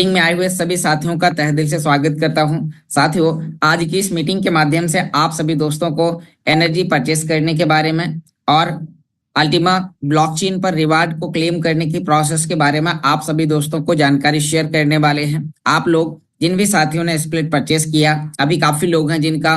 Meeting में आए हुए सभी साथियों का तहे दिल से स्वागत करता हूं। साथियों, आज की इस मीटिंग के माध्यम से आप सभी दोस्तों को एनर्जी परचेस करने के बारे में और अल्टीमा ब्लॉकचेन पर रिवार्ड को क्लेम करने की प्रोसेस के बारे में आप सभी दोस्तों को जानकारी शेयर करने वाले हैं। आप लोग जिन भी साथियों ने स्प्लिट परचेस किया, अभी काफी लोग हैं जिनका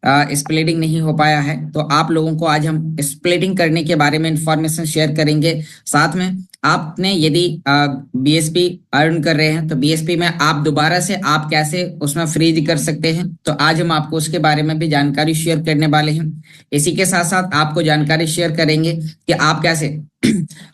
स्प्लिटिंग नहीं हो पाया है, तो आप लोगों को आज हम स्प्लिटिंग करने के बारे में इंफॉर्मेशन शेयर करेंगे। साथ में आपने यदि बीएसपी अर्न कर रहे हैं तो बीएसपी में आप दोबारा से आप कैसे उसमें फ्रीज कर सकते हैं, तो आज हम आपको उसके बारे में भी जानकारी शेयर करने वाले हैं। इसी के साथ साथ आपको जानकारी शेयर करेंगे कि आप कैसे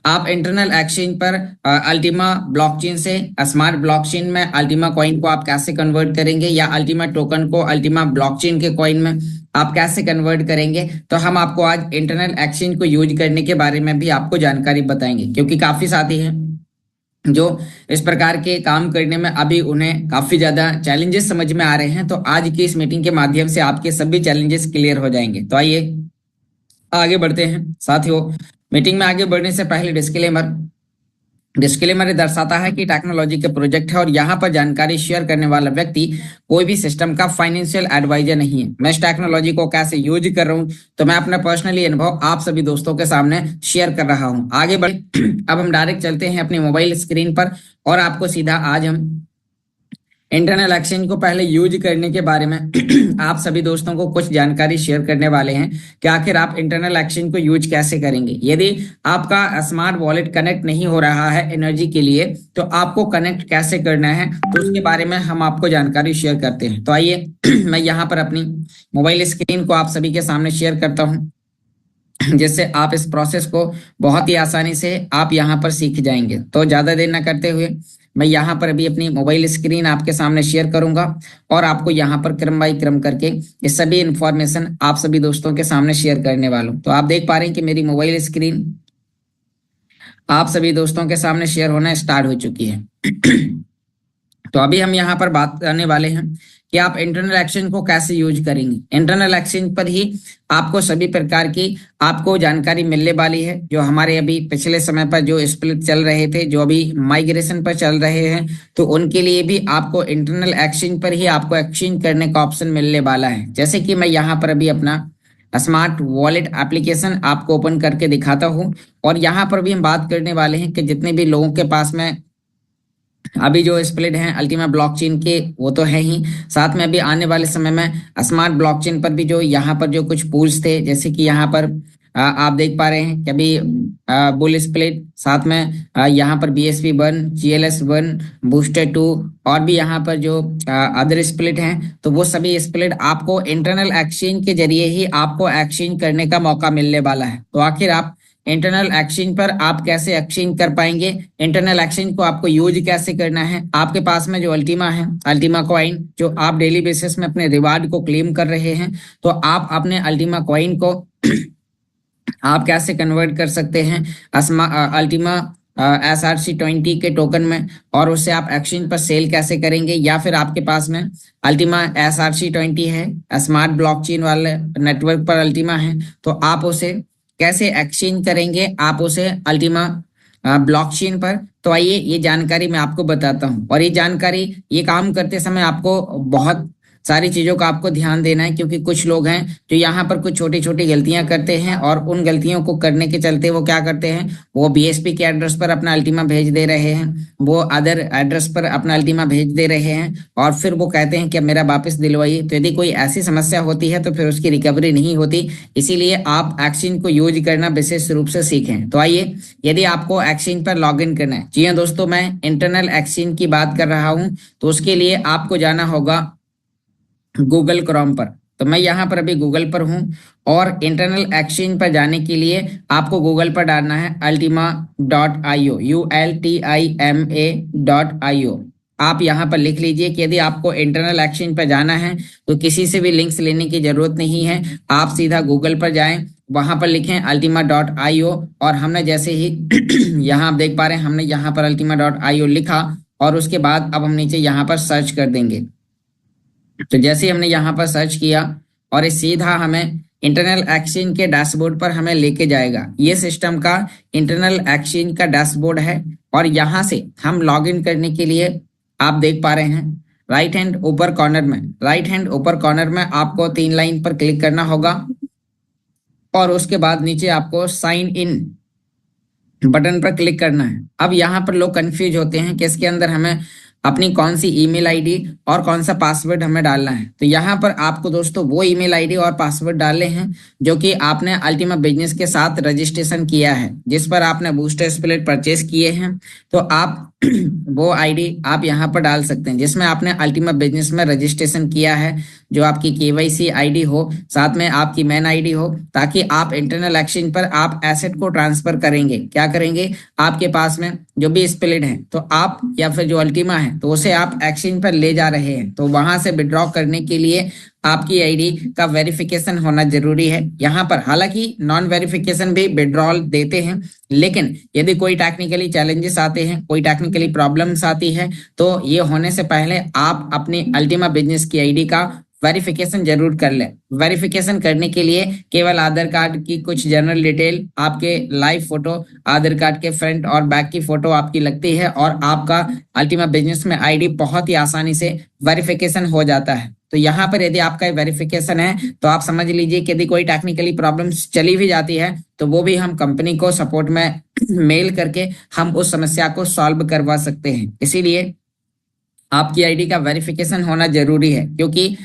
आप इंटरनल एक्सचेंज पर अल्टीमा ब्लॉकचेन से स्मार्ट ब्लॉकचेन में अल्टीमा कॉइन को आप कैसे कन्वर्ट करेंगे, या अल्टीमा टोकन को अल्टीमा ब्लॉकचेन के कॉइन में आप कैसे कन्वर्ट करेंगे। तो हम आपको आज इंटरनल एक्सचेंज को यूज करने के बारे में भी आपको जानकारी बताएंगे, क्योंकि काफी साथी हैं जो इस प्रकार के काम करने में अभी उन्हें काफी ज्यादा चैलेंजेस समझ में आ रहे हैं। तो आज की इस मीटिंग के माध्यम से आपके सभी चैलेंजेस क्लियर हो जाएंगे। तो आइए आगे बढ़ते हैं। साथियों, मीटिंग में आगे बढ़ने से पहले डिस्क्लेमर दर्शाता है कि टेक्नोलॉजी के प्रोजेक्ट है और यहाँ पर जानकारी शेयर करने वाला व्यक्ति कोई भी सिस्टम का फाइनेंशियल एडवाइजर नहीं है। मैं इस टेक्नोलॉजी को कैसे यूज कर रहा हूँ तो मैं अपना पर्सनली अनुभव आप सभी दोस्तों के सामने शेयर कर रहा हूँ। आगे बढ़े, अब हम डायरेक्ट चलते हैं अपनी मोबाइल स्क्रीन पर और आपको सीधा आज हम इंटरनल एक्सचेंज को पहले यूज करने के बारे में आप सभी दोस्तों को कुछ जानकारी शेयर करने वाले हैं कि आखिर आप इंटरनल एक्सचेंज को यूज कैसे करेंगे। यदि आपका स्मार्ट वॉलेट कनेक्ट नहीं हो रहा है एनर्जी के लिए, तो आपको कनेक्ट कैसे करना है, तो उसके बारे में हम आपको जानकारी शेयर करते हैं। तो आइए मैं यहाँ पर अपनी मोबाइल स्क्रीन को आप सभी के सामने शेयर करता हूँ, जिससे आप इस प्रोसेस को बहुत ही आसानी से आप यहाँ पर सीख जाएंगे। तो ज्यादा देर न करते हुए मैं यहाँ पर अभी अपनी मोबाइल स्क्रीन आपके सामने शेयर करूंगा और आपको यहाँ पर क्रम बाई क्रम करके ये सभी इंफॉर्मेशन आप सभी दोस्तों के सामने शेयर करने वाला हूँ। तो आप देख पा रहे हैं कि मेरी मोबाइल स्क्रीन आप सभी दोस्तों के सामने शेयर होना स्टार्ट हो चुकी है। तो अभी हम यहाँ पर बात करने वाले हैं कि आप इंटरनल एक्सचेंज को कैसे यूज करेंगे। इंटरनल एक्सचेंज पर ही आपको सभी प्रकार की आपको जानकारी मिलने वाली है। जो हमारे अभी पिछले समय पर जो स्प्लिट चल रहे थे, जो अभी माइग्रेशन पर चल रहे हैं, तो उनके लिए भी आपको इंटरनल एक्सचेंज पर ही आपको एक्सचेंज करने का ऑप्शन मिलने वाला है। जैसे कि मैं यहाँ पर अभी अपना स्मार्ट वॉलेट एप्लीकेशन आपको ओपन करके दिखाता हूँ और यहाँ पर भी हम बात करने वाले हैं कि जितने भी लोगों के पास में अभी जो स्प्लिट हैं अल्टीमा ब्लॉकचेन के, वो तो है ही, साथ में अभी आने वाले समय में स्मार्ट ब्लॉकचेन पर भी जो यहाँ पर जो कुछ पूल्स थे, जैसे कि यहाँ पर आप देख पा रहे हैं कि अभी बुल स्प्लिट, साथ में यहाँ पर BSP 1, GLS 1, बूस्टर 2 और भी यहाँ पर जो अदर स्प्लिट हैं, तो वो सभी स्प्लिट आपको इंटरनल एक्सचेंज के जरिए ही आपको एक्सचेंज करने का मौका मिलने वाला है। तो आखिर आप इंटरनल एक्सचेंज पर आप कैसे एक्सचेंज कर पाएंगे, इंटरनल एक्सचेंज को आपको यूज कैसे करना है। आपके पास में जो अल्टीमा है, अल्टीमा कॉइन, जो आप डेली बेसिस में अपने रिवार्ड को क्लेम कर रहे हैं, तो आप अपने अल्टीमा कॉइन को आप कैसे कन्वर्ट कर सकते हैं अल्टीमा SRC20 के टोकन में, और उससे आप एक्सचेंज पर सेल कैसे करेंगे। या फिर आपके पास में अल्टीमा SRC20 है, स्मार्ट ब्लॉकचेन वाले नेटवर्क पर अल्टीमा है, तो आप उसे कैसे एक्सचेंज करेंगे, आप उसे अल्टीमा ब्लॉकचेन पर। तो आइए ये जानकारी मैं आपको बताता हूँ, और ये जानकारी ये काम करते समय आपको बहुत सारी चीजों का आपको ध्यान देना है, क्योंकि कुछ लोग हैं जो यहाँ पर कुछ छोटी छोटी गलतियां करते हैं और उन गलतियों को करने के चलते वो क्या करते हैं, वो BSP के एड्रेस पर अपना अल्टीमा भेज दे रहे हैं, वो अदर एड्रेस पर अपना अल्टीमा भेज दे रहे हैं और फिर वो कहते हैं कि मेरा वापस दिलवाइए। तो यदि कोई ऐसी समस्या होती है तो फिर उसकी रिकवरी नहीं होती। इसीलिए आप एक्सचेंज को यूज करना विशेष रूप से सीखें। तो आइए, यदि आपको एक्सचेंज पर लॉग इन करना है, जी हाँ दोस्तों, मैं इंटरनल एक्सचेंज की बात कर रहा हूँ, तो उसके लिए आपको जाना होगा गूगल क्रोम पर। तो मैं यहाँ पर अभी गूगल पर हूँ और इंटरनल एक्सचेंज पर जाने के लिए आपको गूगल पर डालना है ultima.io, ultima.io। आप यहाँ पर लिख लीजिए कि यदि आपको इंटरनल एक्सचेंज पर जाना है तो किसी से भी लिंक्स लेने की जरूरत नहीं है, आप सीधा गूगल पर जाएं, वहां पर लिखें ultima.io और हमने जैसे ही यहाँ आप देख पा रहे हैं, हमने यहाँ पर ultima.io लिखा और उसके बाद अब हम नीचे यहाँ पर सर्च कर देंगे। तो जैसे हमने यहाँ पर सर्च किया और ये सीधा हमें इंटरनल एक्सचेंज के डैशबोर्ड पर हमें लेके जाएगा। ये सिस्टम का इंटरनल एक्सचेंज का डैशबोर्ड है और यहाँ से हम लॉगिन करने के लिए आप देख पा रहे हैं राइट हैंड ऊपर कॉर्नर में आपको 3 लाइन पर क्लिक करना होगा और उसके बाद नीचे आपको साइन इन बटन पर क्लिक करना है। अब यहाँ पर लोग कंफ्यूज होते हैं कि इसके अंदर हमें अपनी कौन सी ईमेल आईडी और कौन सा पासवर्ड हमें डालना है। तो यहाँ पर आपको दोस्तों वो ईमेल आईडी और पासवर्ड डालने हैं जो कि आपने अल्टीमा बिजनेस के साथ रजिस्ट्रेशन किया है, जिस पर आपने बूस्टर स्प्लिट परचेस किए हैं। तो आप वो आईडी आप यहाँ पर डाल सकते हैं जिसमें आपने अल्टीमा बिजनेस में रजिस्ट्रेशन किया है, जो आपकी केवाईसी आईडी हो, साथ में आपकी मेन आईडी हो, ताकि आप इंटरनल एक्सचेंज पर आप एसेट को ट्रांसफर करेंगे। क्या करेंगे, आपके पास में जो भी स्प्लिट है तो आप या फिर जो अल्टीमा है तो उसे आप एक्सचेंज पर ले जा रहे हैं, तो वहां से विड्रॉ करने के लिए आपकी आईडी का वेरिफिकेशन होना जरूरी है। यहाँ पर हालांकि नॉन वेरिफिकेशन भी विड्रॉल देते हैं, लेकिन यदि कोई टेक्निकली चैलेंजेस आते हैं, कोई टेक्निकली प्रॉब्लम्स आती है, तो ये होने से पहले आप अपनी अल्टीमा बिजनेस की आईडी का वेरिफिकेशन जरूर कर लें। वेरिफिकेशन करने के लिए केवल आधार कार्ड की कुछ जनरल डिटेल, आपके लाइव फोटो, आधार कार्ड के फ्रंट और बैक की फोटो आपकी लगती है और आपका अल्टीमा बिजनेस में आईडी बहुत ही आसानी से वेरिफिकेशन हो जाता है। तो यहाँ पर यदि आपका वेरिफिकेशन है तो आप समझ लीजिए कि यदि कोई टेक्निकली प्रॉब्लम्स चली भी जाती है तो वो भी हम कंपनी को सपोर्ट में मेल करके हम उस समस्या को सॉल्व करवा सकते हैं। इसीलिए आपकी आईडी का वेरिफिकेशन होना जरूरी है, क्योंकि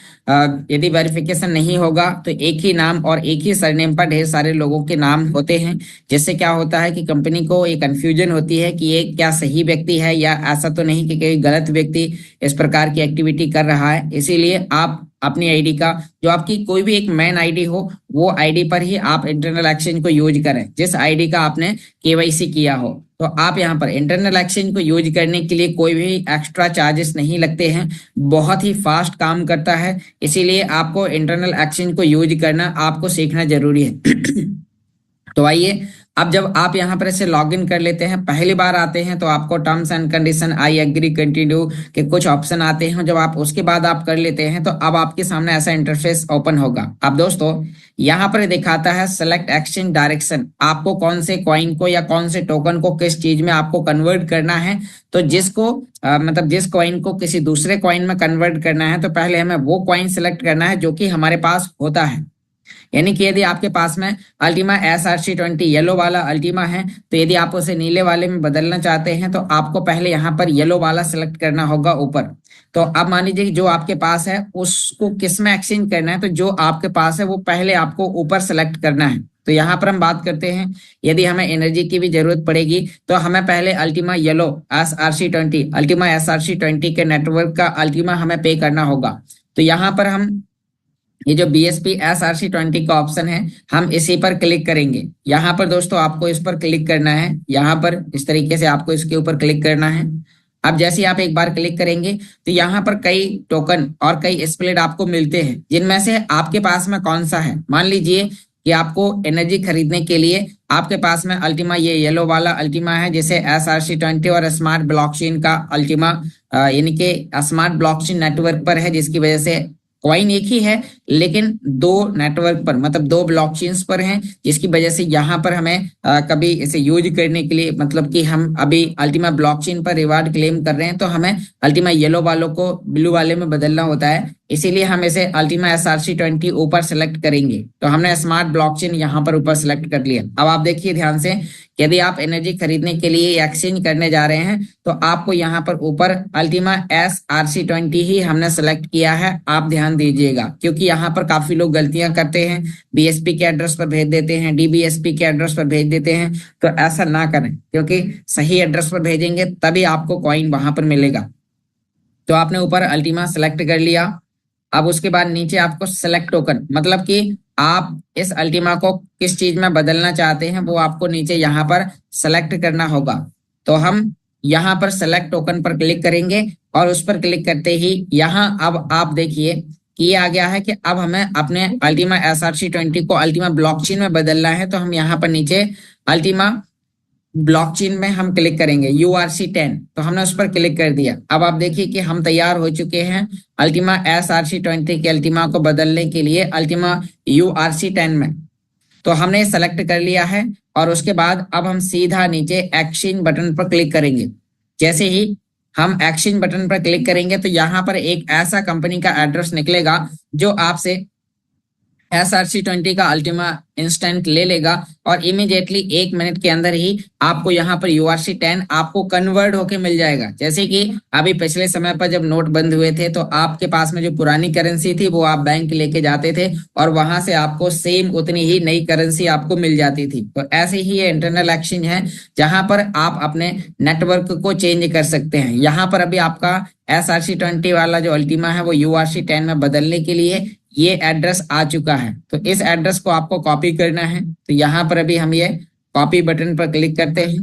यदि वेरिफिकेशन नहीं होगा तो एक ही नाम और एक ही सरनेम पर ढेर सारे लोगों के नाम होते हैं, जिससे क्या होता है कि कंपनी को एक कंफ्यूजन होती है कि ये क्या सही व्यक्ति है या ऐसा तो नहीं कि कोई गलत व्यक्ति इस प्रकार की एक्टिविटी कर रहा है। इसीलिए आप अपनी आईडी का, जो आपकी कोई भी एक मेन आईडी हो, वो आईडी पर ही आप इंटरनल एक्सचेंज को यूज करें जिस आईडी का आपने केवाईसी किया हो। तो आप यहाँ पर इंटरनल एक्सचेंज को यूज करने के लिए कोई भी एक्स्ट्रा चार्जेस नहीं लगते हैं, बहुत ही फास्ट काम करता है। इसीलिए आपको इंटरनल एक्सचेंज को यूज करना आपको सीखना जरूरी है। तो आइए, अब जब आप यहाँ पर इसे लॉगिन कर लेते हैं, पहली बार आते हैं तो आपको terms and condition, I agree, continue के कुछ ऑप्शन आते हैं। जब आप उसके बाद आप कर लेते हैं तो अब आपके सामने ऐसा इंटरफेस ओपन होगा। अब दोस्तों यहाँ पर दिखाता है सेलेक्ट एक्सचेंज डायरेक्शन, आपको कौन से कॉइन को या कौन से टोकन को किस चीज में आपको कन्वर्ट करना है। तो जिसको मतलब जिस कॉइन को किसी दूसरे कॉइन में कन्वर्ट करना है तो पहले हमें वो कॉइन सिलेक्ट करना है जो कि हमारे पास होता है। यानी कि यदि आपके पास में अल्टीमा SRC20 येलो वाला अल्टीमा है, तो यदि आप उसे नीले वाले में बदलना चाहते हैं तो आपको पहले यहाँ पर येलो वाला सिलेक्ट करना होगा ऊपर। तो अब मान लीजिए कि जो आपके पास है उसको किस में एक्सचेंज करना है, तो जो आपके पास है वो पहले आपको ऊपर सेलेक्ट करना है। तो यहाँ पर हम बात करते हैं, यदि हमें एनर्जी की भी जरूरत पड़ेगी तो हमें पहले Ultima yellow SRC20, Ultima SRC20 के नेटवर्क का अल्टीमा हमें पे करना होगा। तो यहाँ पर हम ये जो BSP SRC20 का ऑप्शन है, हम इसी पर क्लिक करेंगे। यहाँ पर दोस्तों आपको इस पर क्लिक करना है, यहाँ पर इस तरीके से आपको इसके ऊपर क्लिक करना है। अब जैसे आप एक बार क्लिक करेंगे तो यहाँ पर कई टोकन और कई स्प्लिट आपको मिलते हैं, जिनमें से आपके पास में कौन सा है। मान लीजिए कि आपको एनर्जी खरीदने के लिए आपके पास में अल्टीमा ये येलो वाला अल्टीमा है, जैसे SRC20 और स्मार्ट ब्लॉकचेन का अल्टीमा, यानी कि स्मार्ट ब्लॉकचेन नेटवर्क पर है, जिसकी वजह से कॉइन एक ही है लेकिन दो नेटवर्क पर, मतलब दो ब्लॉकचेन्स पर हैं, जिसकी वजह से यहाँ पर हमें कभी इसे यूज करने के लिए, मतलब कि हम अभी अल्टीमा ब्लॉकचेन पर रिवार्ड क्लेम कर रहे हैं तो हमें अल्टीमा येलो वालों को ब्लू वाले में बदलना होता है। इसीलिए हम इसे अल्टीमा SRC20 ऊपर सेलेक्ट करेंगे। तो हमने स्मार्ट ब्लॉकचेन यहाँ पर ऊपर सेलेक्ट कर लिया। अब आप देखिए ध्यान से, यदि आप एनर्जी खरीदने के लिए एक्सचेंज करने जा रहे हैं तो आपको यहाँ पर ऊपर अल्टीमा SRC20 ही हमने सेलेक्ट किया है। आप ध्यान दीजिएगा, क्योंकि यहाँ पर काफी लोग गलतियां करते हैं, BSP के एड्रेस पर भेज देते हैं, DBSP के एड्रेस पर भेज देते हैं। तो ऐसा ना करें, क्योंकि सही एड्रेस पर भेजेंगे तभी आपको कॉइन वहां पर मिलेगा। तो आपने ऊपर अल्टीमा सेलेक्ट कर लिया। अब उसके बाद नीचे आपको सेलेक्ट टोकन, मतलब कि आप इस अल्टीमा को किस चीज में बदलना चाहते हैं वो आपको नीचे यहाँ पर सेलेक्ट करना होगा। तो हम यहाँ पर सेलेक्ट टोकन पर क्लिक करेंगे और उस पर क्लिक करते ही यहाँ अब आप देखिए कि ये आ गया है कि अब हमें अपने अल्टीमा SRC20 को अल्टीमा ब्लॉकचेन में बदलना है। तो हम यहाँ पर नीचे अल्टीमा ब्लॉकचेन में हम क्लिक करेंगे URC10, तो हमने उस पर क्लिक कर दिया। अब आप देखिए कि हम तैयार हो चुके हैं अल्टीमा SRC20 के अल्टीमा को बदलने के लिए अल्टीमा URC10 में। तो हमने सेलेक्ट कर लिया है और उसके बाद अब हम सीधा नीचे एक्सचेंज बटन पर क्लिक करेंगे। जैसे ही हम एक्सचेंज बटन पर क्लिक करेंगे तो यहाँ पर एक ऐसा कंपनी का एड्रेस निकलेगा जो आपसे SRC20 का अल्टीमा इंस्टेंट ले लेगा और इमीडिएटली 1 मिनट के अंदर ही आपको यहाँ पर URC10 आपको कन्वर्ट होके मिल जाएगा। जैसे कि अभी पिछले समय पर जब नोट बंद हुए थे तो आपके पास में जो पुरानी करेंसी थी वो आप बैंक लेके जाते थे और वहां से आपको सेम उतनी ही नई करेंसी आपको मिल जाती थी। तो ऐसे ही ये इंटरनल एक्सचेंज है जहां पर आप अपने नेटवर्क को चेंज कर सकते हैं। यहाँ पर अभी आपका SRC20 वाला जो अल्टीमा है वो URC10 में बदलने के लिए ये एड्रेस आ चुका है। तो इस एड्रेस को आपको कॉपी करना है। तो यहाँ पर अभी हम ये कॉपी बटन पर क्लिक करते हैं।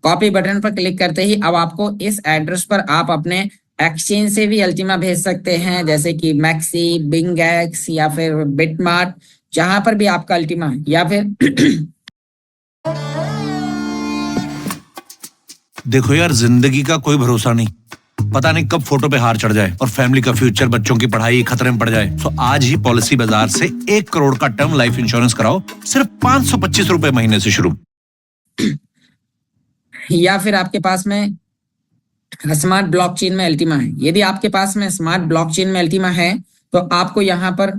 कॉपी बटन पर क्लिक करते ही अब आपको इस एड्रेस पर आप अपने एक्सचेंज से भी अल्टीमा भेज सकते हैं, जैसे कि मैक्सी, बिंगएक्स या फिर बिटमार्ट, जहां पर भी आपका अल्टीमा है, या फिर देखो यार, जिंदगी का कोई भरोसा नहीं, पता नहीं कब फोटो पे हार चढ़ जाए और फैमिली का फ्यूचर, बच्चों की पढ़ाई खतरे में पड़ जाए। तो आज ही पॉलिसी बाजार से 1 करोड़ का टर्म लाइफ इंश्योरेंस कराओ, सिर्फ 525 रुपए महीने से शुरू। या फिर आपके पास में स्मार्ट ब्लॉकचेन में अल्टीमा है। यदि आपके पास में स्मार्ट ब्लॉकचेन में अल्टीमा है तो आपको यहाँ पर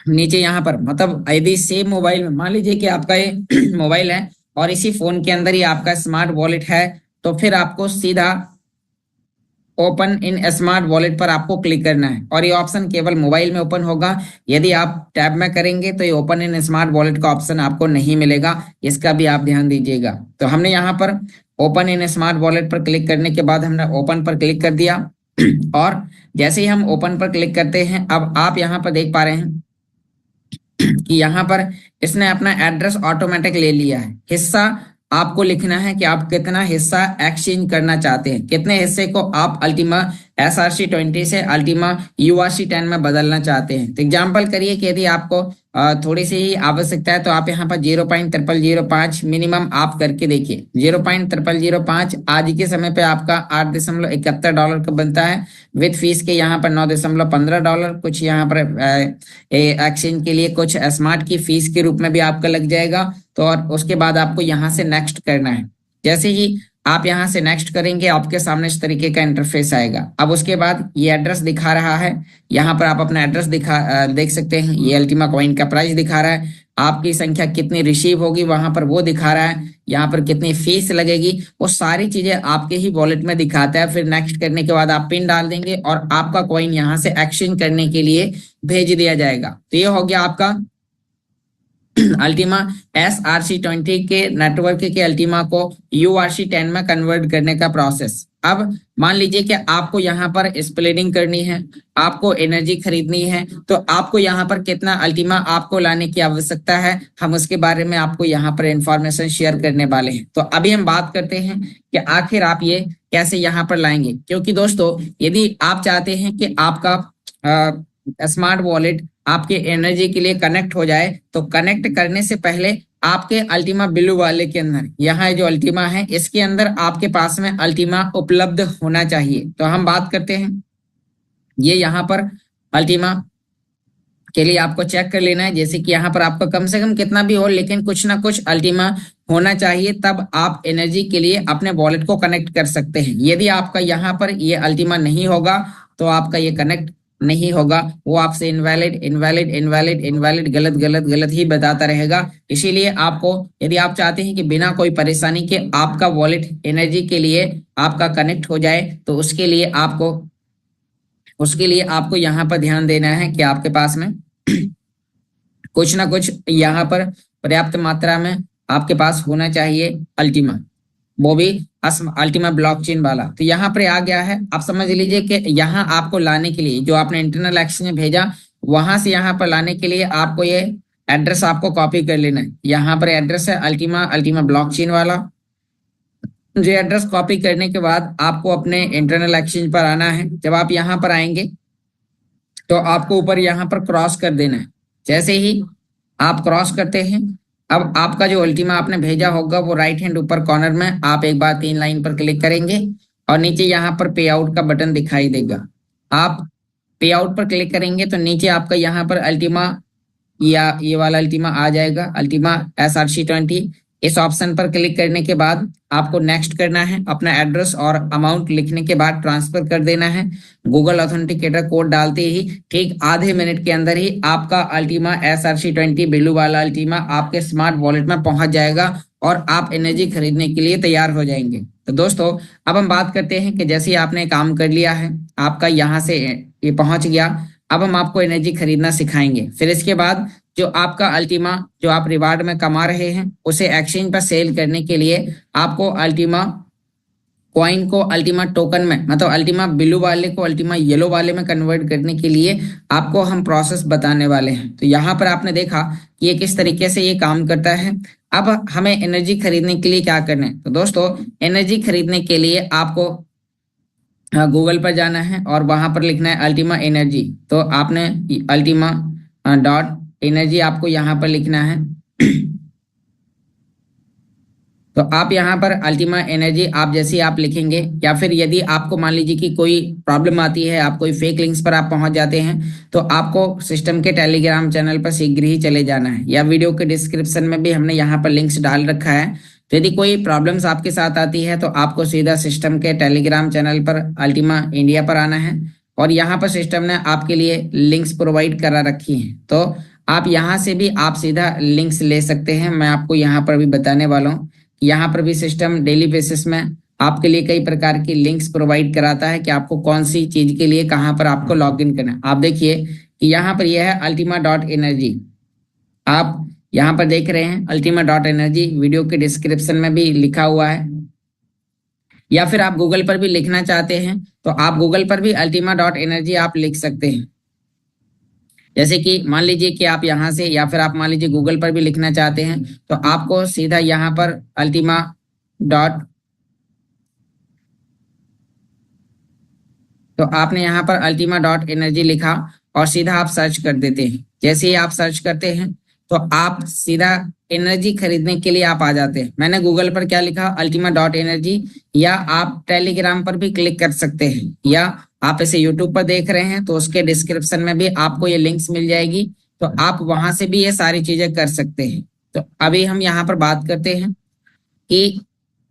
नीचे यहाँ पर मतलब यदि सेम मोबाइल में मान लीजिए कि आपका ये मोबाइल है और इसी फोन के अंदर ही आपका स्मार्ट वॉलेट है, तो फिर आपको सीधा ओपन इन स्मार्ट वॉलेट पर आपको क्लिक करना है और ये ऑप्शन केवल मोबाइल में ओपन होगा। यदि आप टैब में करेंगे तो ये ओपन इन स्मार्ट वॉलेट का ऑप्शन आपको नहीं मिलेगा, इसका भी आप ध्यान दीजिएगा। तो हमने यहाँ पर ओपन इन स्मार्ट वॉलेट पर क्लिक करने के बाद हमने ओपन पर क्लिक कर दिया और जैसे ही हम ओपन पर क्लिक करते हैं अब आप यहाँ पर देख पा रहे हैं कि यहाँ पर इसने अपना एड्रेस ऑटोमेटिक ले लिया है। हिस्सा आपको लिखना है कि आप कितना हिस्सा एक्सचेंज करना चाहते हैं, कितने हिस्से को आप अल्टीमा SRC20 से अल्टीमा URC10 में बदलना चाहते हैं। तो एग्जांपल करिए कि यदि आपको थोड़ी सी ही आवश्यकता है तो आप यहाँ पर 0.0005 मिनिमम आप करके देखिए। 0.0005 आज के समय पे आपका $8.71 का बनता है विद फीस के यहाँ पर $9.15। कुछ यहाँ पर एक्सचेंज के लिए कुछ स्मार्ट की फीस के रूप में भी आपका लग जाएगा। तो और उसके बाद आपको यहाँ से नेक्स्ट करना है। जैसे ही आप यहाँ से नेक्स्ट करेंगे आपके सामने इस तरीके का इंटरफेस आएगा। अब उसके बाद ये एड्रेस दिखा रहा है, यहाँ पर आप अपना एड्रेस देख सकते हैं। ये अल्टीमा कॉइन का प्राइस दिखा रहा है, आपकी संख्या कितनी रिसीव होगी वहां पर वो दिखा रहा है, यहाँ पर कितनी फीस लगेगी, वो सारी चीजें आपके ही वॉलेट में दिखाता है। फिर नेक्स्ट करने के बाद आप पिन डाल देंगे और आपका कॉइन यहाँ से एक्सचेंज करने के लिए भेज दिया जाएगा। तो ये हो गया आपका अल्टीमा SRC20 के नेटवर्क के अल्टीमा को URC10 में कन्वर्ट करने का प्रोसेस। अब मान लीजिए कि आपको यहाँ पर स्प्लिटिंग करनी है, आपको एनर्जी खरीदनी है, तो आपको यहाँ पर कितना अल्टीमा आपको लाने की आवश्यकता है, हम उसके बारे में आपको यहाँ पर इंफॉर्मेशन शेयर करने वाले हैं। तो अभी हम बात करते हैं कि आखिर आप ये कैसे यहाँ पर लाएंगे। क्योंकि दोस्तों यदि आप चाहते हैं कि आपका स्मार्ट वॉलेट आपके एनर्जी के लिए कनेक्ट हो जाए तो कनेक्ट करने से पहले आपके अल्टीमा ब्लू वाले के अंदर, यहाँ जो अल्टीमा है इसके अंदर आपके पास में अल्टीमा उपलब्ध होना चाहिए। तो हम बात करते हैं, ये यहाँ पर अल्टीमा के लिए आपको चेक कर लेना है। जैसे कि यहाँ पर आपका कम से कम कितना भी हो लेकिन कुछ ना कुछ अल्टीमा होना चाहिए, तब आप एनर्जी के लिए अपने वॉलेट को कनेक्ट कर सकते हैं। यदि आपका यहाँ पर ये अल्टीमा नहीं होगा तो आपका ये कनेक्ट नहीं होगा, वो आपसे इनवैलिड इनवैलिड इनवैलिड इनवैलिड गलत गलत गलत ही बताता रहेगा। इसीलिए आपको यदि आप चाहते हैं कि बिना कोई परेशानी के आपका वॉलेट एनर्जी के लिए आपका कनेक्ट हो जाए तो उसके लिए आपको यहाँ पर ध्यान देना है कि आपके पास में कुछ ना कुछ यहाँ पर पर्याप्त मात्रा में आपके पास होना चाहिए अल्टीमा, वो भी अल्टीमा ब्लॉकचेन वाला। तो यहाँ पर आ गया है। आप समझ लीजिए कि यहाँ आपको लाने के लिए जो आपने इंटरनल एक्सचेंज में भेजा वहां से यहाँ पर लाने के लिए आपको ये एड्रेस आपको कॉपी कर लेना है। यहाँ पर एड्रेस है अल्टीमा ब्लॉकचेन वाला। जो एड्रेस कॉपी करने के बाद आपको अपने इंटरनल एक्सचेंज पर आना है। जब आप यहाँ पर आएंगे तो आपको ऊपर यहाँ पर क्रॉस कर देना है। जैसे ही आप क्रॉस करते हैं अब आपका जो अल्टीमा आपने भेजा होगा वो राइट हैंड ऊपर कॉर्नर में आप एक बार 3 लाइन पर क्लिक करेंगे और नीचे यहाँ पर पे आउट का बटन दिखाई देगा। आप पे आउट पर क्लिक करेंगे तो नीचे आपका यहाँ पर अल्टीमा या ये वाला अल्टीमा आ जाएगा, अल्टीमा SRC20। इस ऑप्शन पर क्लिक करने के बाद आपको नेक्स्ट करना है, अपना एड्रेस और अमाउंट लिखने के बाद ट्रांसफर कर देना है। गूगल ऑथेंटिकेटर कोड डालते ही ठीक आधे मिनट के अंदर ही आपका अल्टीमा SRC20 बिल्लू वाला अल्टीमा आपके स्मार्ट वॉलेट में पहुंच जाएगा और आप एनर्जी खरीदने के लिए तैयार हो जाएंगे। तो दोस्तों अब हम बात करते हैं कि जैसे आपने काम कर लिया है, आपका यहाँ से ये पहुंच गया, अब हम आपको एनर्जी खरीदना सिखाएंगे। फिर इसके बाद जो आपका अल्टीमा जो आप रिवार्ड में कमा रहे हैं उसे एक्सचेंज पर सेल करने के लिए आपको अल्टीमा कॉइन को अल्टीमा टोकन में, मतलब अल्टीमा ब्लू वाले को अल्टीमा येलो वाले में कन्वर्ट करने के लिए आपको हम प्रोसेस बताने वाले हैं। तो यहाँ पर आपने देखा कि ये किस तरीके से ये काम करता है। अब हमें एनर्जी खरीदने के लिए क्या करना है, तो दोस्तों एनर्जी खरीदने के लिए आपको गूगल पर जाना है और वहां पर लिखना है अल्टीमा एनर्जी। तो आपने अल्टीमा डॉट एनर्जी आपको यहाँ पर लिखना है। तो आप यहाँ पर अल्टीमा एनर्जी आप जैसे आप लिखेंगे, या फिर यदि आपको मान लीजिए कि कोई प्रॉब्लम आती है, आप कोई फेक लिंक्स पर आप पहुंच जाते हैं, तो आपको सिस्टम के टेलीग्राम चैनल पर शीघ्र ही चले जाना है, या वीडियो के डिस्क्रिप्शन में भी हमने यहाँ पर लिंक्स डाल रखा है। तो यदि कोई प्रॉब्लम्स आपके साथ आती है तो आपको सीधा सिस्टम के टेलीग्राम चैनल पर अल्टीमा इंडिया पर आना है और यहाँ पर सिस्टम ने आपके लिए लिंक्स प्रोवाइड करा रखी हैं। तो आप यहाँ से भी आप सीधा लिंक्स ले सकते हैं। मैं आपको यहाँ पर भी बताने वाला हूँ, यहाँ पर भी सिस्टम डेली बेसिस में आपके लिए कई प्रकार की लिंक्स प्रोवाइड कराता है कि आपको कौन सी चीज के लिए कहाँ पर आपको लॉग इन करना है। आप देखिए कि यहाँ पर यह है अल्टीमा डॉट एनर्जी, आप यहाँ पर देख रहे हैं अल्टीमा डॉट एनर्जी, वीडियो के डिस्क्रिप्शन में भी लिखा हुआ है, या फिर आप गूगल पर भी लिखना चाहते हैं तो आप गूगल पर भी अल्टीमा डॉट एनर्जी आप लिख सकते हैं। जैसे कि मान लीजिए कि आप यहाँ से, या फिर आप मान लीजिए गूगल पर भी लिखना चाहते हैं तो आपको सीधा यहाँ पर अल्टीमा डॉट, तो आपने यहाँ पर अल्टीमा डॉट एनर्जी लिखा और सीधा आप सर्च कर देते हैं। जैसे ही आप सर्च करते हैं तो आप सीधा एनर्जी खरीदने के लिए आप आ जाते हैं। मैंने गूगल पर क्या लिखा, अल्टीमा डॉट एनर्जी, या आप टेलीग्राम पर भी क्लिक कर सकते हैं, या आप इसे यूट्यूब पर देख रहे हैं तो उसके डिस्क्रिप्शन में भी आपको ये लिंक्स मिल जाएगी, तो आप वहां से भी ये सारी चीजें कर सकते हैं। तो अभी हम यहाँ पर बात करते हैं कि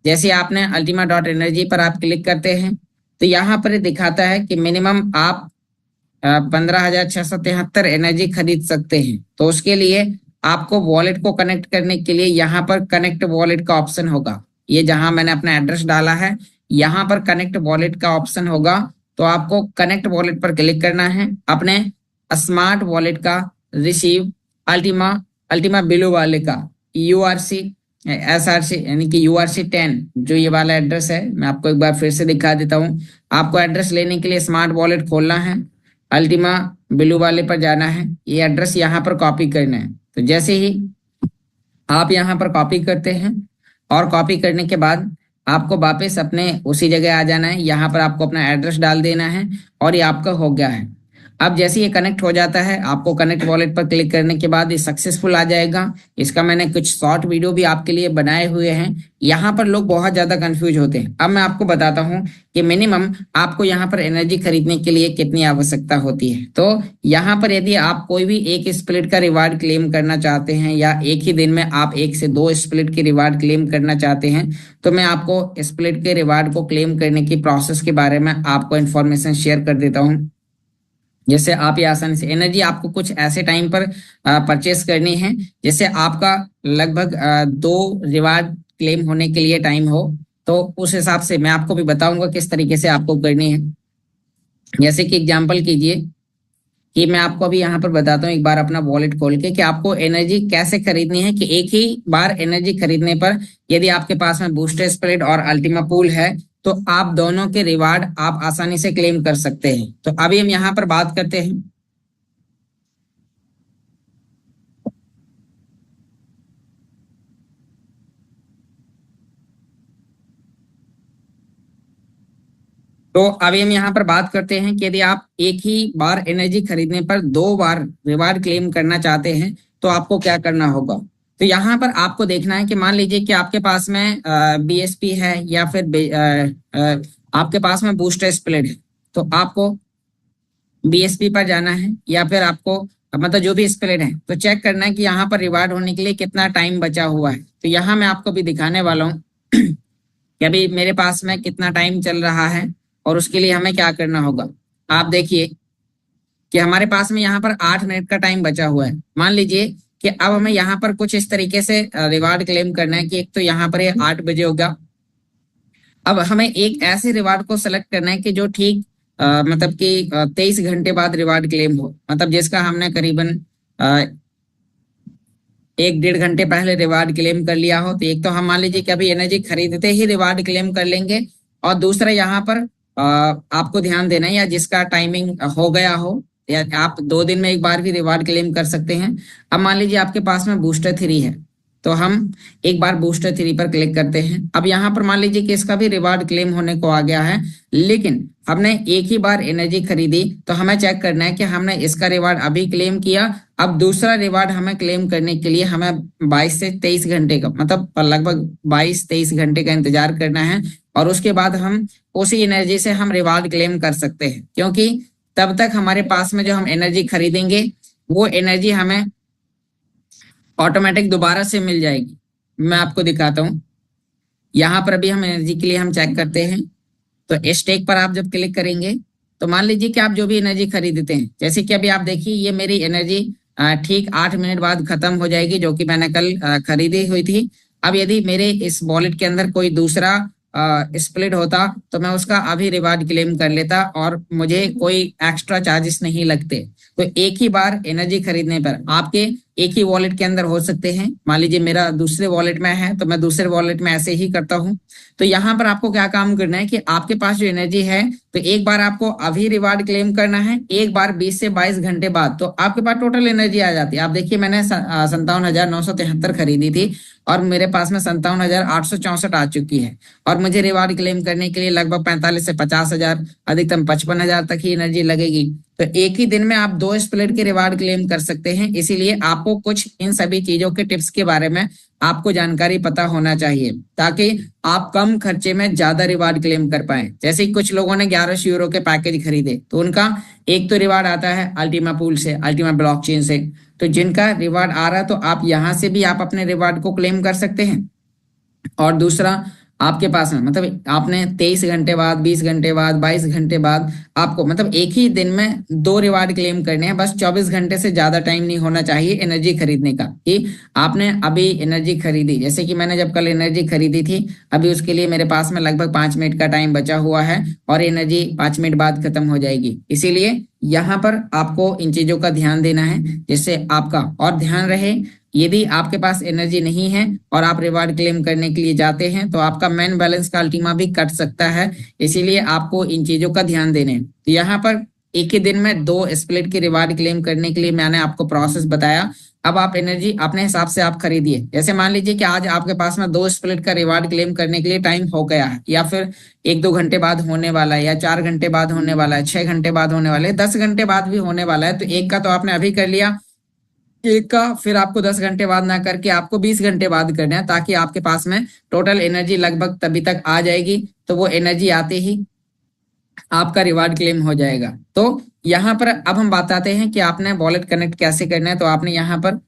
जैसे आपने अल्टीमा डॉट एनर्जी पर आप क्लिक करते हैं तो यहाँ पर दिखाता है कि मिनिमम आप 15,673 एनर्जी खरीद सकते हैं। तो उसके लिए आपको वॉलेट को कनेक्ट करने के लिए यहाँ पर कनेक्ट वॉलेट का ऑप्शन होगा। ये जहां मैंने अपना एड्रेस डाला है यहाँ पर कनेक्ट वॉलेट का ऑप्शन होगा, तो आपको कनेक्ट वॉलेट पर क्लिक करना है, अपने स्मार्ट वॉलेट का रिसीव अल्टीमा बिलो वाले का URC SRC यानी कि URC10 जो ये वाला एड्रेस है, मैं आपको एक बार फिर से दिखा देता हूँ। आपको एड्रेस लेने के लिए स्मार्ट वॉलेट खोलना है, अल्टीमा बिलो वाले पर जाना है, ये एड्रेस यहाँ पर कॉपी करना है। तो जैसे ही आप यहाँ पर कॉपी करते हैं और कॉपी करने के बाद आपको वापस अपने उसी जगह आ जाना है, यहाँ पर आपको अपना एड्रेस डाल देना है और ये आपका हो गया है। अब जैसे ये कनेक्ट हो जाता है आपको कनेक्ट वॉलेट पर क्लिक करने के बाद ये सक्सेसफुल आ जाएगा। इसका मैंने कुछ शॉर्ट वीडियो भी आपके लिए बनाए हुए हैं। यहाँ पर लोग बहुत ज्यादा कंफ्यूज होते हैं। अब मैं आपको बताता हूँ कि मिनिमम आपको यहाँ पर एनर्जी खरीदने के लिए कितनी आवश्यकता होती है। तो यहाँ पर यदि आप कोई भी एक स्प्लिट का रिवार्ड क्लेम करना चाहते हैं या एक ही दिन में आप 1 से 2 स्प्लिट के रिवार्ड क्लेम करना चाहते हैं, तो मैं आपको स्प्लिट के रिवार्ड को क्लेम करने की प्रोसेस के बारे में आपको इन्फॉर्मेशन शेयर कर देता हूँ। जैसे आप ये आसानी से एनर्जी आपको कुछ ऐसे टाइम पर परचेस करनी है जैसे आपका लगभग 2 रिवार्ड क्लेम होने के लिए टाइम हो, तो उस हिसाब से मैं आपको भी बताऊंगा किस तरीके से आपको करनी है। जैसे कि एग्जांपल कीजिए कि मैं आपको अभी यहाँ पर बताता हूँ एक बार अपना वॉलेट खोल के कि आपको एनर्जी कैसे खरीदनी है। कि एक ही बार एनर्जी खरीदने पर यदि आपके पास में बूस्टर स्प्लिट और अल्टीमा पूल है तो आप दोनों के रिवार्ड आप आसानी से क्लेम कर सकते हैं। तो अभी हम यहाँ पर बात करते हैं तो अभी हम यहाँ पर बात करते हैं कि यदि आप एक ही बार एनर्जी खरीदने पर 2 बार रिवार्ड क्लेम करना चाहते हैं तो आपको क्या करना होगा। तो यहाँ पर आपको देखना है कि मान लीजिए कि आपके पास में BSP है या फिर आपके पास में बूस्टर स्प्लिट है, तो आपको BSP पर जाना है या फिर आपको मतलब जो भी स्प्लिट है, तो चेक करना है कि यहाँ पर रिवार्ड होने के लिए कितना टाइम बचा हुआ है। तो यहाँ मैं आपको भी दिखाने वाला हूँ कि अभी मेरे पास में कितना टाइम चल रहा है और उसके लिए हमें क्या करना होगा। आप देखिए कि हमारे पास में यहाँ पर 8 मिनट का टाइम बचा हुआ है। मान लीजिए कि अब हमें यहाँ पर कुछ इस तरीके से रिवार्ड क्लेम करना है कि एक तो यहाँ पर ये 8 बजे होगा। अब हमें एक ऐसे रिवार्ड को सेलेक्ट करना है कि जो ठीक मतलब कि 23 घंटे बाद रिवार्ड क्लेम हो, मतलब जिसका हमने करीबन 1-1.5 घंटे पहले रिवार्ड क्लेम कर लिया हो। तो एक तो हम मान लीजिए कि अभी एनर्जी खरीदते ही रिवार्ड क्लेम कर लेंगे, और दूसरा यहाँ पर आपको ध्यान देना है या जिसका टाइमिंग हो गया हो, या आप 2 दिन में एक बार भी रिवार्ड क्लेम कर सकते हैं। अब मान लीजिए आपके पास में बूस्टर 3 है, तो हम एक बार बूस्टर 3 पर क्लिक करते हैं। अब यहाँ पर मान लीजिए कि इसका भी रिवार्ड क्लेम होने को आ गया है, लेकिन हमने एक ही बार एनर्जी खरीदी, तो हमें चेक करना है कि हमने इसका रिवार्ड अभी क्लेम किया। अब दूसरा रिवार्ड हमें क्लेम करने के लिए हमें 22 से 23 घंटे का, मतलब लगभग 22-23 घंटे का इंतजार करना है, और उसके बाद हम उसी एनर्जी से हम रिवार्ड क्लेम कर सकते हैं, क्योंकि तब तक हमारे पास में जो हम एनर्जी खरीदेंगे वो एनर्जी हमें ऑटोमेटिक दोबारा से मिल जाएगी। मैं आपको दिखाता हूँ। यहाँ पर अभी हम एनर्जी के लिए हम चेक करते हैं, तो स्टेक पर आप जब क्लिक करेंगे तो मान लीजिए कि आप जो भी एनर्जी खरीदते हैं, जैसे कि अभी आप देखिए ये मेरी एनर्जी ठीक 8 मिनट बाद खत्म हो जाएगी, जो कि मैंने कल खरीदी हुई थी। अब यदि मेरे इस वॉलेट के अंदर कोई दूसरा स्प्लिट होता तो मैं उसका अभी रिवार्ड क्लेम कर लेता और मुझे कोई एक्स्ट्रा चार्जेस नहीं लगते। तो एक ही बार एनर्जी खरीदने पर आपके एक ही वॉलेट के अंदर हो सकते हैं। मान लीजिए मेरा दूसरे वॉलेट में है, तो मैं दूसरे वॉलेट में ऐसे ही करता हूँ। तो यहाँ पर आपको क्या काम करना है कि आपके पास जो एनर्जी है, तो एक बार आपको अभी रिवार्ड क्लेम करना है, एक बार 20 से 22 घंटे बाद, तो आपके पास टोटल एनर्जी आ जाती है। आप देखिए मैंने 57,973 खरीदी थी और मेरे पास में 57,864 आ चुकी है, और मुझे रिवार्ड क्लेम करने के लिए लगभग 45 से 50,000, अधिकतम 55,000 तक ही एनर्जी लगेगी। तो एक ही दिन में आप 2 स्प्लिट के रिवार्ड क्लेम कर सकते हैं। इसीलिए आपको कुछ इन सभी चीजों के टिप्स के बारे में आपको जानकारी पता होना चाहिए, ताकि आप कम खर्चे में ज्यादा रिवार्ड क्लेम कर पाए। जैसे कुछ लोगों ने 1100 यूरो के पैकेज खरीदे, तो उनका एक तो रिवार्ड आता है अल्टीमा पूल से, अल्टीमा ब्लॉकचेन से। तो जिनका रिवार्ड आ रहा है, तो आप यहां से भी आप अपने रिवार्ड को क्लेम कर सकते हैं। और दूसरा, आपके पास में मतलब आपने 23 घंटे बाद, 20 घंटे बाद, 22 घंटे बाद आपको मतलब एक ही दिन में 2 रिवार्ड क्लेम करने हैं। बस 24 घंटे से ज्यादा टाइम नहीं होना चाहिए एनर्जी खरीदने का, कि आपने अभी एनर्जी खरीदी, जैसे कि मैंने जब कल एनर्जी खरीदी थी, अभी उसके लिए मेरे पास में लगभग 5 मिनट का टाइम बचा हुआ है और एनर्जी 5 मिनट बाद खत्म हो जाएगी। इसीलिए यहाँ पर आपको इन चीजों का ध्यान देना है, जिससे आपका और ध्यान रहे। यदि आपके पास एनर्जी नहीं है और आप रिवार्ड क्लेम करने के लिए जाते हैं, तो आपका मेन बैलेंस का अल्टीमा भी कट सकता है। इसीलिए आपको इन चीजों का ध्यान देना है। तो यहाँ पर एक ही दिन में 2 स्प्लिट की रिवार्ड क्लेम करने के लिए मैंने आपको प्रोसेस बताया। अब आप एनर्जी अपने हिसाब से आप खरीदिए। जैसे मान लीजिए कि आज आपके पास में 2 स्प्लिट का रिवार्ड क्लेम करने के लिए टाइम हो गया है, या फिर 1-2 घंटे बाद होने वाला है, या 4 घंटे बाद होने वाला है, 6 घंटे बाद होने वाला है, 10 घंटे बाद भी होने वाला है। तो एक का तो आपने अभी कर लिया, एक का फिर आपको 10 घंटे बाद ना करके आपको 20 घंटे बाद करना है, ताकि आपके पास में टोटल एनर्जी लगभग तभी तक आ जाएगी। तो वो एनर्जी आते ही आपका रिवार्ड क्लेम हो जाएगा। तो यहाँ पर अब हम बात आते हैं कि आपने वॉलेट कनेक्ट कैसे करना है। तो आपने यहाँ पर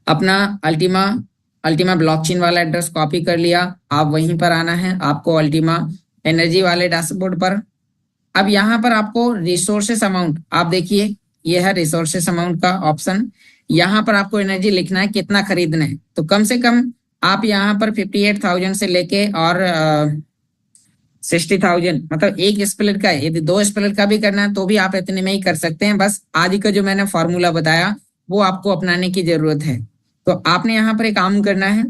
अपना अल्टीमा ब्लॉकचेन वाला एड्रेस कॉपी कर लिया, आप वहीं पर आना है आपको अल्टीमा एनर्जी वाले डैशबोर्ड पर। अब यहाँ पर आपको रिसोर्सेस अमाउंट, आप देखिए ये है रिसोर्सेस अमाउंट का ऑप्शन। यहाँ पर आपको एनर्जी लिखना है कितना खरीदना है। तो कम से कम आप यहाँ पर 58,000 से लेके और 60,000, मतलब एक स्प्लिट का है। यदि 2 स्प्लिट का भी करना है तो भी आप इतने में ही कर सकते हैं। बस आज का जो मैंने फॉर्मूला बताया वो आपको अपनाने की जरूरत है। तो आपने यहाँ पर एक काम करना है।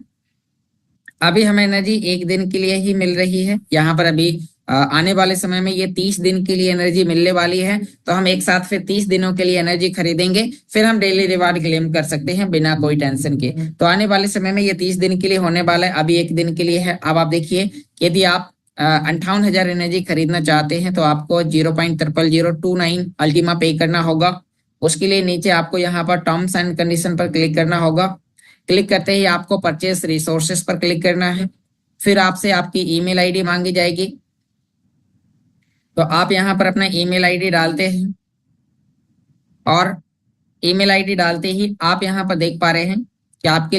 अभी हमें एनर्जी एक दिन के लिए ही मिल रही है। यहाँ पर अभी आने वाले समय में ये 30 दिन के लिए एनर्जी मिलने वाली है। तो हम एक साथ फिर 30 दिनों के लिए एनर्जी खरीदेंगे, फिर हम डेली रिवार्ड क्लेम कर सकते हैं बिना कोई टेंशन के। तो आने वाले समय में ये 30 दिन के लिए होने वाला है, अभी एक दिन के लिए है। अब आप देखिए, यदि आप 58,000 एनर्जी खरीदना चाहते हैं तो आपको 0.00029 अल्टीमा पे करना होगा। उसके लिए नीचे आपको यहाँ पर टर्म्स एंड कंडीशन पर क्लिक करना होगा। क्लिक करते ही आपको परचेस रिसोर्सेस पर क्लिक करना है। फिर आपसे आपकी ईमेल आईडी मांगी जाएगी, तो आप यहाँ पर अपना ईमेल आईडी डालते हैं और ईमेल आईडी डालते ही आप यहाँ पर देख पा रहे हैं कि आपके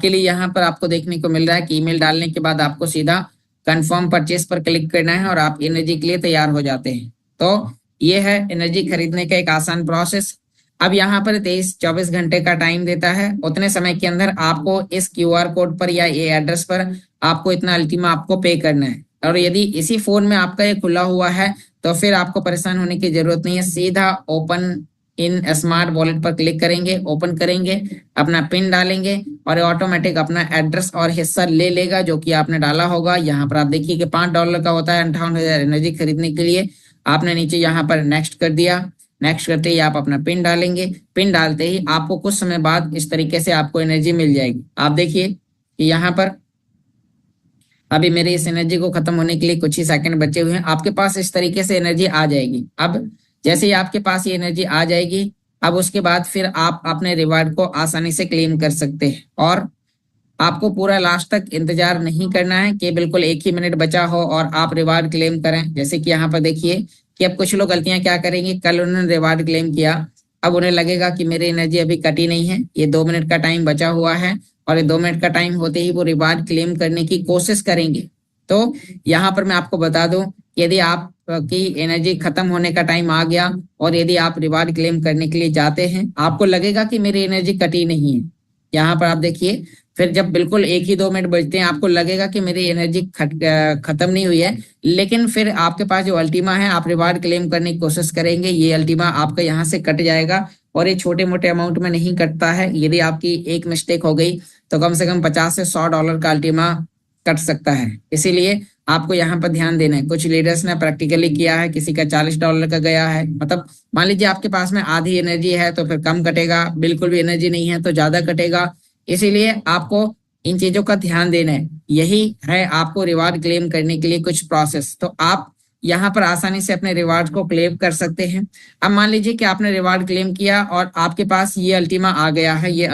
लिए यहाँ पर आपको देखने को मिल रहा है कि ईमेल डालने के बाद आपको सीधा कंफर्म परचेस पर क्लिक करना है और आप एनर्जी के लिए तैयार हो जाते हैं। तो ये है एनर्जी खरीदने का एक आसान प्रोसेस। अब यहाँ पर 23-24 घंटे का टाइम देता है। उतने समय के अंदर आपको इस क्यूआर कोड पर या ये एड्रेस पर आपको इतना अल्टीमा आपको पे करना है। और यदि इसी फोन में आपका ये खुला हुआ है तो फिर आपको परेशान होने की जरूरत नहीं है। सीधा ओपन इन स्मार्ट वॉलेट पर क्लिक करेंगे, ओपन करेंगे, अपना पिन डालेंगे और ऑटोमेटिक अपना एड्रेस और हिस्सा ले लेगा जो कि आपने डाला होगा। यहाँ पर आप देखिए कि $5 का होता है 58,000 एनर्जी खरीदने के लिए। आपने नीचे यहाँ पर नेक्स्ट कर दिया। नेक्स्ट करते ही आप अपना पिन डालेंगे। पिन डालते ही आपको कुछ समय बाद इस तरीके से आपको एनर्जी मिल जाएगी। आप देखिए कि यहाँ पर अभी मेरी इस एनर्जी को खत्म होने के लिए कुछ ही सेकंड बचे हुए हैं। आपके पास इस तरीके से एनर्जी आ जाएगी। अब जैसे ही आपके पास ये एनर्जी आ जाएगी, अब उसके बाद फिर आप अपने रिवार्ड को आसानी से क्लेम कर सकते हैं और आपको पूरा लास्ट तक इंतजार नहीं करना है कि बिल्कुल 1 ही मिनट बचा हो और आप रिवार्ड क्लेम करें। जैसे कि यहाँ पर देखिए कि अब कुछ लोग गलतियां क्या करेंगे, कल उन्होंने रिवार्ड क्लेम किया, अब उन्हें लगेगा कि मेरी एनर्जी अभी कटी नहीं है, ये 2 मिनट का टाइम बचा हुआ है और ये 2 मिनट का टाइम होते ही वो रिवार्ड क्लेम करने की कोशिश करेंगे। तो यहाँ पर मैं आपको बता दूं, यदि आप की एनर्जी खत्म होने का टाइम आ गया और यदि आप रिवार्ड क्लेम करने के लिए जाते हैं, आपको लगेगा कि मेरी एनर्जी कटी नहीं है। यहाँ पर आप देखिए फिर जब बिल्कुल 1 ही 2 मिनट बचते हैं, आपको लगेगा कि मेरी एनर्जी खत्म नहीं हुई है, लेकिन फिर आपके पास जो अल्टीमा है, आप रिवार्ड क्लेम करने की कोशिश करेंगे, ये अल्टीमा आपका यहाँ से कट जाएगा और ये छोटे मोटे अमाउंट में नहीं कटता है। यदि आपकी एक मिस्टेक हो गई तो कम से कम $50 से $100 का अल्टीमा कट सकता है। इसीलिए आपको यहाँ पर ध्यान देना है। कुछ लीडर्स ने प्रैक्टिकली किया है, किसी का $40 का गया है। मतलब मान लीजिए आपके पास में आधी एनर्जी है तो फिर कम कटेगा, बिल्कुल भी एनर्जी नहीं है तो ज्यादा कटेगा। इसीलिए आपको इन चीजों का ध्यान देना है। यही है आपको रिवार्ड क्लेम करने के लिए कुछ प्रोसेस। तो आप यहाँ पर आसानी से अपने रिवार्ड को क्लेम कर सकते हैं। अब मान लीजिए कि आपने रिवार्ड क्लेम किया और आपके पास ये अल्टीमा आ गया है। ये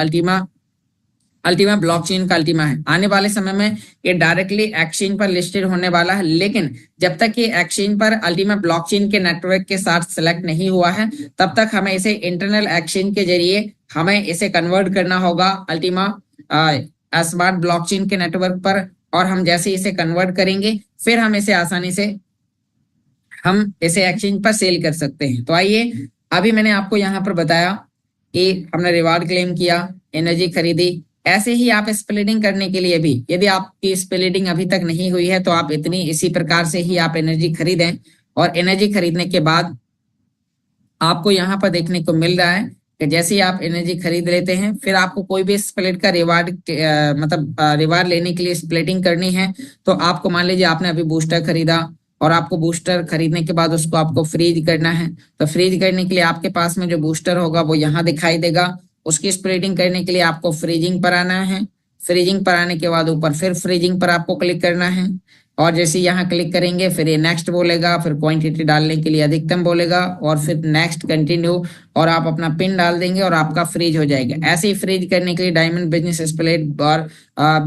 अल्टीमा ब्लॉकचेन का अल्टीमा है। आने वाले समय में ये डायरेक्टली एक्सचेंज पर लिस्टेड होने वाला है, लेकिन जब तक ये एक्सचेंज पर अल्टीमा ब्लॉकचेन के नेटवर्क के साथ सिलेक्ट नहीं हुआ है, तब तक हमें इसे इंटरनल एक्सचेंज के जरिए हमें इसे कन्वर्ट करना होगा अल्टीमा स्मार्ट ब्लॉकचेन के नेटवर्क पर। और हम जैसे इसे कन्वर्ट करेंगे फिर हम इसे आसानी से हम इसे एक्सचेंज पर सेल कर सकते हैं। तो आइए, अभी मैंने आपको यहाँ पर बताया कि हमने रिवार्ड क्लेम किया, एनर्जी खरीदी। ऐसे ही आप स्प्लिटिंग करने के लिए भी, यदि आपकी स्प्लिटिंग अभी तक नहीं हुई है तो आप इसी प्रकार से ही आप एनर्जी खरीदें। और एनर्जी खरीदने के बाद आपको यहाँ पर देखने को मिल रहा है कि जैसे ही आप एनर्जी खरीद लेते हैं, फिर आपको कोई भी स्प्लिट का रिवार्ड लेने के लिए स्प्लिटिंग करनी है तो आपको मान लीजिए आपने अभी बूस्टर खरीदा और आपको बूस्टर खरीदने के बाद उसको आपको फ्रीज करना है। तो फ्रीज करने के लिए आपके पास में जो बूस्टर होगा वो यहाँ दिखाई देगा। उसकी स्प्लिटिंग करने के लिए आपको फ्रीजिंग पर आना है। फ्रीजिंग पर आने के बाद ऊपर फिर फ्रीजिंग पर आपको क्लिक करना है और जैसे यहाँ क्लिक करेंगे फिर ये नेक्स्ट बोलेगा, फिर क्वांटिटी डालने के लिए अधिकतम बोलेगा और फिर नेक्स्ट कंटिन्यू और आप अपना पिन डाल देंगे और आपका फ्रीज हो जाएगा। ऐसे ही फ्रीज करने के लिए डायमंड बिजनेस स्प्लिट और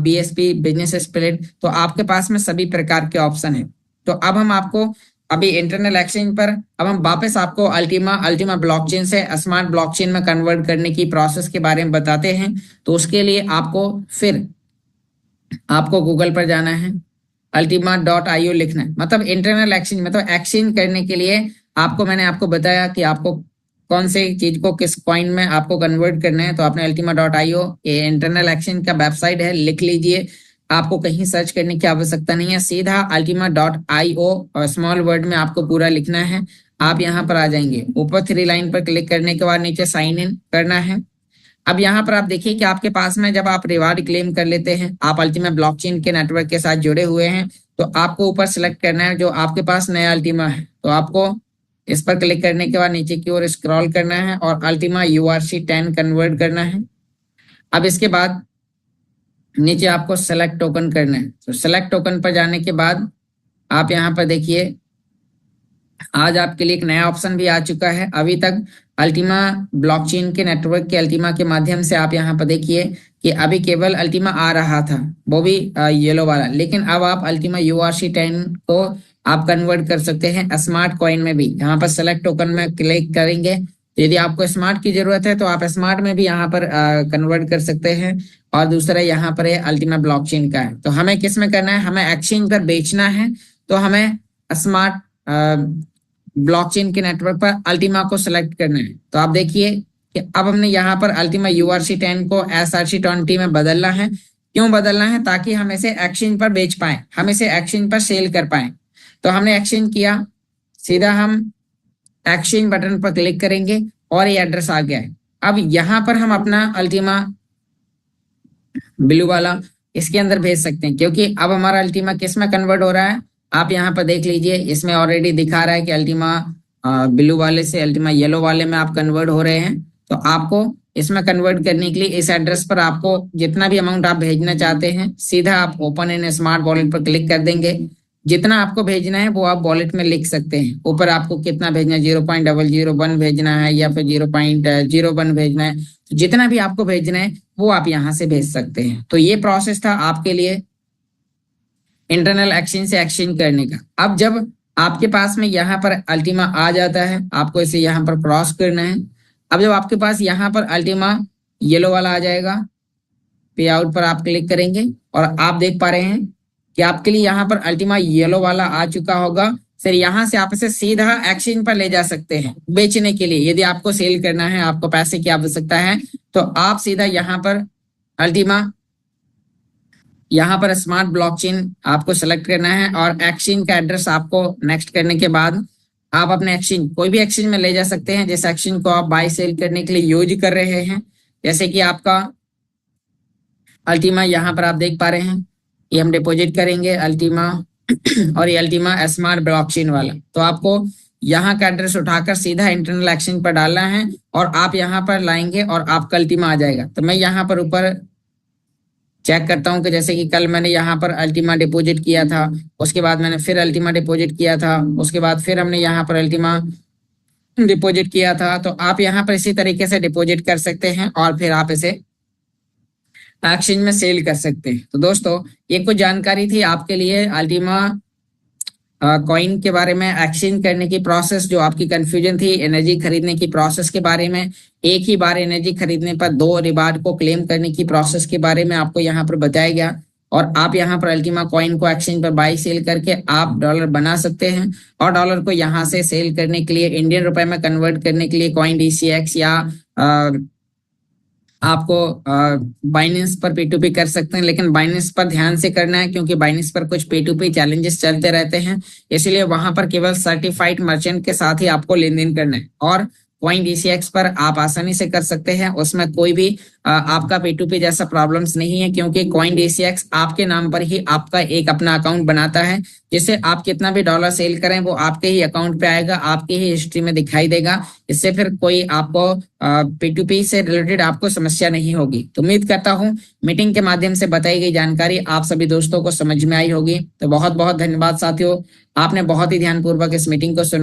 BSP बिजनेस स्प्लिट, तो आपके पास में सभी प्रकार के ऑप्शन है। तो अब हम आपको अभी इंटरनल एक्सचेंज पर अब हम वापस आपको अल्टीमा ब्लॉकचेन से स्मार्ट ब्लॉकचेन में कन्वर्ट करने की प्रोसेस के बारे में बताते हैं। तो उसके लिए आपको गूगल पर जाना है, ultima.io लिखना है। मतलब इंटरनल एक्सचेंज, मतलब एक्सचेंज करने के लिए मैंने आपको बताया कि आपको कौन से चीज को किस कॉइन में आपको कन्वर्ट करना है। तो आपने ultima.io, ये इंटरनल एक्सचेंज का वेबसाइट है, लिख लीजिए। आपको कहीं सर्च करने की आवश्यकता नहीं है, सीधा ultima.io और स्मॉल वर्ड में आपको पूरा लिखना है। आप यहाँ पर आ जाएंगे, ऊपर 3 लाइन पर क्लिक करने के बाद नीचे साइन इन करना है। अब यहाँ पर आप देखिए कि आपके पास में जब आप रिवार्ड क्लेम कर लेते हैं, आप अल्टीमा ब्लॉकचेन के नेटवर्क के साथ जुड़े हुए हैं, तो आपको ऊपर सिलेक्ट करना है जो आपके पास नया अल्टीमा है। तो आपको इस पर क्लिक करने के बाद नीचे की ओर स्क्रॉल करना है और अल्टीमा URC10 कन्वर्ट करना है। अब इसके बाद नीचे आपको सेलेक्ट टोकन करना है। तो सेलेक्ट टोकन पर जाने के बाद आप यहाँ पर देखिए, आज आपके लिए एक नया ऑप्शन भी आ चुका है। अभी तक अल्टीमा ब्लॉकचेन के नेटवर्क के अल्टीमा के माध्यम से आप यहाँ पर देखिए कि अभी केवल अल्टीमा आ रहा था, वो भी येलो वाला, लेकिन अब आप अल्टीमा URC10 को आप कन्वर्ट कर सकते हैं स्मार्ट कॉइन में भी। यहाँ पर सेलेक्ट टोकन में क्लिक करेंगे तो यदि आपको स्मार्ट की जरूरत है तो आप स्मार्ट में भी यहाँ पर कन्वर्ट कर सकते हैं। और दूसरा यहाँ पर है अल्टीमा ब्लॉकचेन का है। तो हमें किस में करना है, हमें एक्सचेंज पर बेचना है, तो हमें स्मार्ट ब्लॉकचेन के नेटवर्क पर अल्टीमा को सिलेक्ट करना है। तो आप देखिए कि अब हमने यहाँ पर अल्टीमा URC10 को SRC20 में बदलना है। क्यों बदलना है, ताकि हम इसे एक्सचेंज पर बेच पाए, हम इसे एक्सचेंज पर सेल कर पाए। तो हमने एक्सचेंज किया, सीधा हम एक्सचेंज बटन पर क्लिक करेंगे और ये एड्रेस आ गया है। अब यहाँ पर हम अपना अल्टीमा ब्लू वाला इसके अंदर भेज सकते हैं, क्योंकि अब हमारा अल्टीमा किस में कन्वर्ट हो रहा है, आप यहाँ पर देख लीजिए, इसमें ऑलरेडी दिखा रहा है कि अल्टीमा ब्लू वाले से अल्टीमा येलो वाले में आप कन्वर्ट हो रहे हैं। तो आपको इसमें कन्वर्ट करने के लिए इस एड्रेस पर आपको जितना भी अमाउंट आप भेजना चाहते हैं, सीधा आप ओपन इन स्मार्ट वॉलेट पर क्लिक कर देंगे। जितना आपको भेजना है वो आप वॉलेट में लिख सकते हैं। ऊपर आपको कितना भेजना है, 0.001 भेजना है या फिर 0.01 भेजना है, तो जितना भी आपको भेजना है वो आप यहाँ से भेज सकते हैं। तो ये प्रोसेस था आपके लिए इंटरनल एक्सचेंज से एक्सचेंज करने का। अब जब आपके पास में यहाँ पर अल्टीमा आ जाता है, आपको इसे यहाँ पर क्रॉस करना है। अब जब आपके पास यहाँ पर अल्टीमा येलो वाला आ जाएगा, पे आउट पर आप क्लिक करेंगे और आप देख पा रहे हैं कि आपके लिए यहाँ पर अल्टीमा येलो वाला आ चुका होगा। फिर यहाँ से आप इसे सीधा एक्सचेंज पर ले जा सकते हैं बेचने के लिए। यदि आपको सेल करना है, आपको पैसे की आवश्यकता है, तो आप सीधा यहाँ पर अल्टीमा, यहाँ पर स्मार्ट ब्लॉकचेन आपको सेलेक्ट करना है और एक्सचेंज का एड्रेस आपको नेक्स्ट करने के बाद आप अपने एक्सचेंज कोई भी एक्सचेंज में ले जा सकते हैं, जिस एक्सचेंज को आप बाय सेल करने के लिए यूज कर रहे हैं। जैसे कि आपका अल्टीमा यहाँ पर आप देख पा रहे हैं, ये हम डिपॉजिट करेंगे अल्टीमा और ये अल्टीमा स्मार्ट ब्लॉकचेन वाला। तो आपको यहाँ का एड्रेस उठाकर सीधा इंटरनल एक्सचेंज पर डालना है और आप यहाँ पर लाएंगे और आपका अल्टीमा आ जाएगा। तो मैं यहाँ पर ऊपर चेक करता हूँ कि जैसे कि कल मैंने यहाँ पर अल्टीमा डिपॉजिट किया था, उसके बाद मैंने फिर अल्टीमा डिपॉजिट किया था, उसके बाद फिर हमने यहाँ पर अल्टीमा डिपॉजिट किया था। तो आप यहाँ पर इसी तरीके से डिपॉजिट कर सकते हैं और फिर आप इसे एक्सचेंज में सेल कर सकते हैं। तो दोस्तों ये कुछ जानकारी थी आपके लिए अल्टीमा कॉइन के बारे में, एक्सचेंज करने की प्रोसेस, जो आपकी कंफ्यूजन थी एनर्जी खरीदने की प्रोसेस के बारे में, एक ही बार एनर्जी खरीदने पर 2 रिवार्ड को क्लेम करने की प्रोसेस के बारे में आपको यहाँ पर बताया गया। और आप यहाँ पर अल्टीमा कॉइन को एक्सचेंज पर बाई सेल करके आप डॉलर बना सकते हैं और डॉलर को यहाँ से सेल करने के लिए, इंडियन रुपए में कन्वर्ट करने के लिए कॉइन DCX या आपको बाइनेंस पर P2P कर सकते हैं। लेकिन बाइनेंस पर ध्यान से करना है, क्योंकि बाइनेंस पर कुछ P2P चैलेंजेस चलते रहते हैं, इसलिए वहां पर केवल सर्टिफाइड मर्चेंट के साथ ही आपको लेन देन करना है। और कॉइन DCX पर आप आसानी से कर सकते हैं, उसमें कोई भी आपका P2P जैसा प्रॉब्लम्स नहीं है, क्योंकि कॉइन DCX आपके नाम पर ही आपका एक अपना अकाउंट बनाता है, जिससे आप कितना भी डॉलर सेल करें वो आपके ही अकाउंट पे आएगा, आपके ही हिस्ट्री में दिखाई देगा। इससे फिर कोई आपको P2P से रिलेटेड आपको समस्या नहीं होगी। तो उम्मीद करता हूँ मीटिंग के माध्यम से बताई गई जानकारी आप सभी दोस्तों को समझ में आई होगी। तो बहुत बहुत धन्यवाद साथियों, आपने बहुत ही ध्यानपूर्वक इस मीटिंग को सुना।